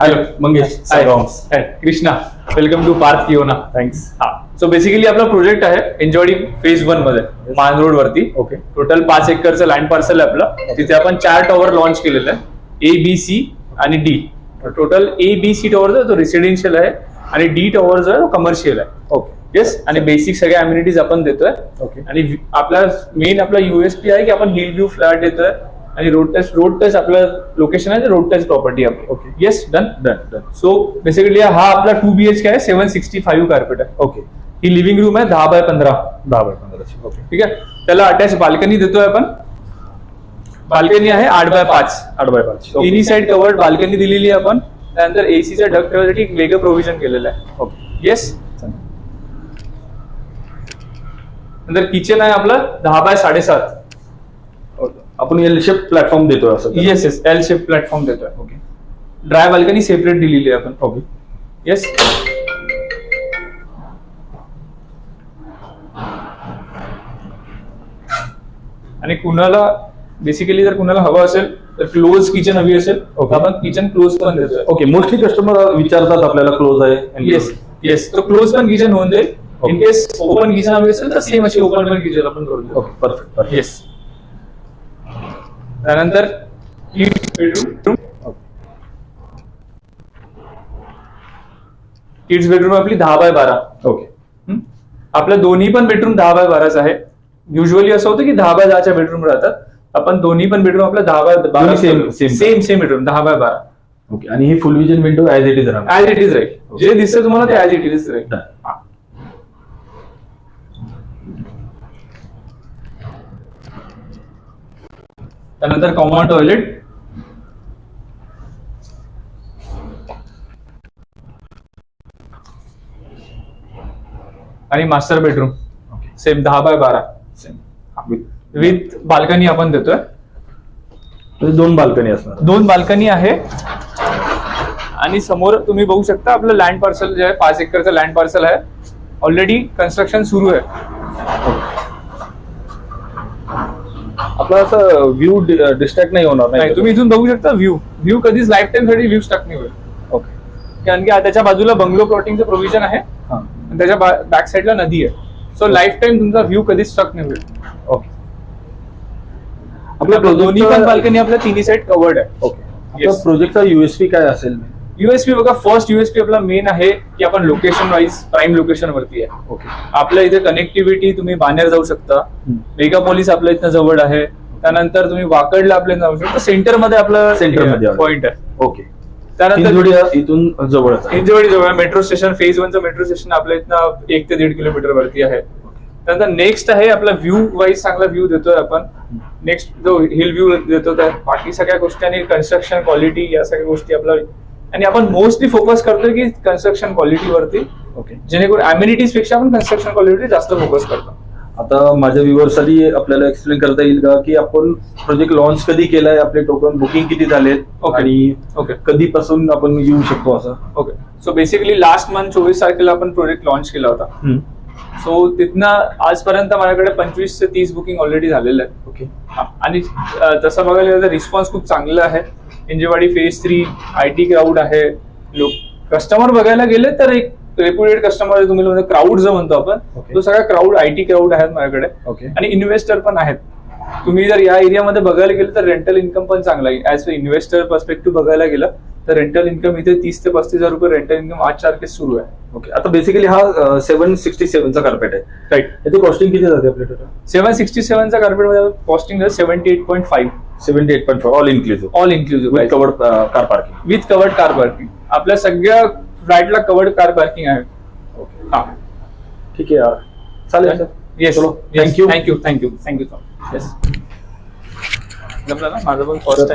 Hello Mangesh. Hi Krishna, welcome to Parth Kiona. Thanks. हा, so basically आपला project आहे एन्जॉयडी फेज 1 मध्ये मान रोड वरती. ओके. टोटल 5 एकरचं लँड पार्सल आहे आपलं. तिथे आपण 4 टॉवर लॉन्च केलेलं आहे, ए बी सी आणि D. Total A B C tower जो रेसिडेन्शियल आहे आणि डी टॉवर जो आहे तो कमर्शियल आहे. ओके. येस, आणि बेसिक सगळ्या अम्युनिटीज आपण देतोय. ओके. आणि आपला मेन आपला युएसपी आहे की आपण हिल व्ह्यू फ्लॅट देतोय आणि रोड टच आपलं लोकेशन आहे, रोड टच प्रॉपर्टी आपली. Okay. Yes, done. Done. So basically हा आपला 2 BHK आहे, 765 कार्पेट आहे. ओके. ही लिव्हिंग रूम आहे 10x15. 10x15. ओके. ठीक आहे. त्याला अटॅच बाल्कनी देतोय आपण. बाल्कनी आहे 8x5. 8x5. तिन्ही साइड कवर्ड बाल्कनी दिलेली आहे आपण. त्यानंतर एसीचा डक्ट ठेवण्यासाठी एक वेगळं प्रोव्हिजन केलेलं आहे. ओके. येस. नंतर किचन आहे आपलं 10x7.5. आपण एल शेप प्लॅटफॉर्म देतोय असं. येस, एल शेप प्लॅटफॉर्म देतोय. ओके. ड्राय बाल्कनी सेपरेट दिलेली आहे आपण. ओके. येस. आणि कुणाला बेसिकली जर कुणाला हवं असेल तर क्लोज किचन हवी असेल Okay. आपण किचन क्लोज पण देतोय. ओके. मोस्टली कस्टमर विचारतात आपल्याला क्लोज आहे. येस, तो क्लोज पण किचन होऊन जाईल. Okay. In case open kitchen हवी असेल तर सेम अशी ओपन पण किचन आपण करू देऊ. ओके. परफेक्ट. येस. त्यानंतर बेडरूम. किड्स बेडरूम आपली 10x12. ओके. आपल्या दोन्ही पण बेडरूम 10x12 आहे. युजली असं होतं की 10x10च्या बेडरूम राहतात. आपण दोन्ही पण बेडरूम आपल्या 10x12 same bedroom 10x12. Okay. आणि ही full vision window as it is राहणार. ऍज इट इज राहील. जे दिसतं तुम्हाला ते ऍज इट इज राहील. Done. त्यानंतर कॉमन टॉयलेट. आणि master bedroom same 10x12 with balcony आपण देतोय. दोन बाल्कनी असणार. 2 बाल्कनी आहे. आणि समोर तुम्ही बघू शकता आपलं लँड पार्सल जे आहे 5 एकरचं लँड पार्सल आहे. ऑलरेडी कन्स्ट्रक्शन सुरू आहे. आपला असं व्ह्यू डिस्ट्रॅक्ट नाही होणार. नाही, तुम्ही इथून बघू शकता व्ह्यू कधीच लाईफ टाइम साठी व्ह्यू स्टक नाही होईल. ओके. कारण की त्याच्या बाजूला बंगलो प्लॉटिंगचं प्रोव्हिजन आहे हा. आणि त्याच्या बॅक साईडला नदी आहे. सो लाईफ टाइम तुमचा व्ह्यू कधीच स्टक नाही होईल. ओके. आपल्या दोन्ही पण बाल्कनी आपल्या तिन्ही साईड कवर्ड आहे. ओके. आपल्या प्रोजेक्टचा युएसपी काय असेल? युएसपी बघा, फर्स्ट युएसपी आपला मेन आहे की आपण लोकेशन वाईज प्राईम लोकेशन वरती आहे. ओके. आपल्या इथे कनेक्टिव्हिटी, तुम्ही बानेर जाऊ शकता. मेगापोलिस आपल्या इथं जवळ आहे. त्यानंतर तुम्ही वाकडला आपल्या जाऊ शकता. सेंटर मध्ये आपलं पॉइंट आहे. ओके. त्यानंतर इथून जवळच हिंजवडी जवळ मेट्रो स्टेशन, फेज 1चं मेट्रो स्टेशन आपल्या इथनं 1 ते 1.5 किलोमीटर वरती आहे. त्यानंतर नेक्स्ट आहे आपला व्ह्यू वाईज चांगला व्ह्यू देतोय आपण. नेक्स्ट जो हिल व्ह्यू देतो त्या बाकी सगळ्या गोष्टी आणि कन्स्ट्रक्शन क्वालिटी या सगळ्या गोष्टी आपल्या. आणि आपण मोस्टली फोकस करतोय की कन्स्ट्रक्शन क्वालिटी वरती. ओके. जेणेकरून अम्युनिटीज पेक्षा आपण कन्स्ट्रक्शन क्वालिटी जास्त फोकस करतो. आता माझ्या व्ह्युअर्ससाठी आपल्याला एक्सप्लेन करता येईल का की आपण प्रोजेक्ट लॉन्च कधी केलाय, आपले टोकन बुकिंग किती झालेत आणि कधीपासून आपण येऊ शकतो असं? Okay. So basically last month 24 तारखेला आपण प्रोजेक्ट लॉन्च केला होता. सो तिथनं आजपर्यंत माझ्याकडे 25 ते 30 बुकिंग ऑलरेडी झालेलं आहे. ओके. आणि तसं बघायला गेलं तर रिस्पॉन्स खूप चांगला आहे. हिंजवाडी फेज 3 IT क्राऊड आहे. कस्टमर बघायला गेले तर एक रेप्युटेड कस्टमर तुम्ही म्हणजे क्राऊड जो म्हणतो आपण, तो सगळा क्राऊड IT क्राऊड आहेत माझ्याकडे. ओके. आणि इन्व्हेस्टर पण आहेत. तुम्ही जर या एरियामध्ये बघायला गेलं तर रेंटल इन्कम पण चांगला आहे. ऍज अ इन्व्हेस्टर पर्स्पेक्टिव्ह बघायला गेलं तर रेंटल इन्कम इथे 30 ते 35 हजार रुपये रेंटल इन्कम आज तारखेस सुरू आहे. ओके. आता बेसिकली हा 767चा कार्पेट आहे, राईट? याची कॉस्टिंग किती जाते आपल्या टोटल? 767चा कार्पेट मध्ये costing 78.5. 78.5 all inclusive. All inclusive with covered car parking. With covered car parking. आपल्या सगळ्या फ्लॅटला कवर्ड कार पार्किंग आहे. ओके. हा, ठीक आहे. चालेल sir. Yes. Thank you. Thank you so much. Yes. जमलं ना माझं पण फर्स्ट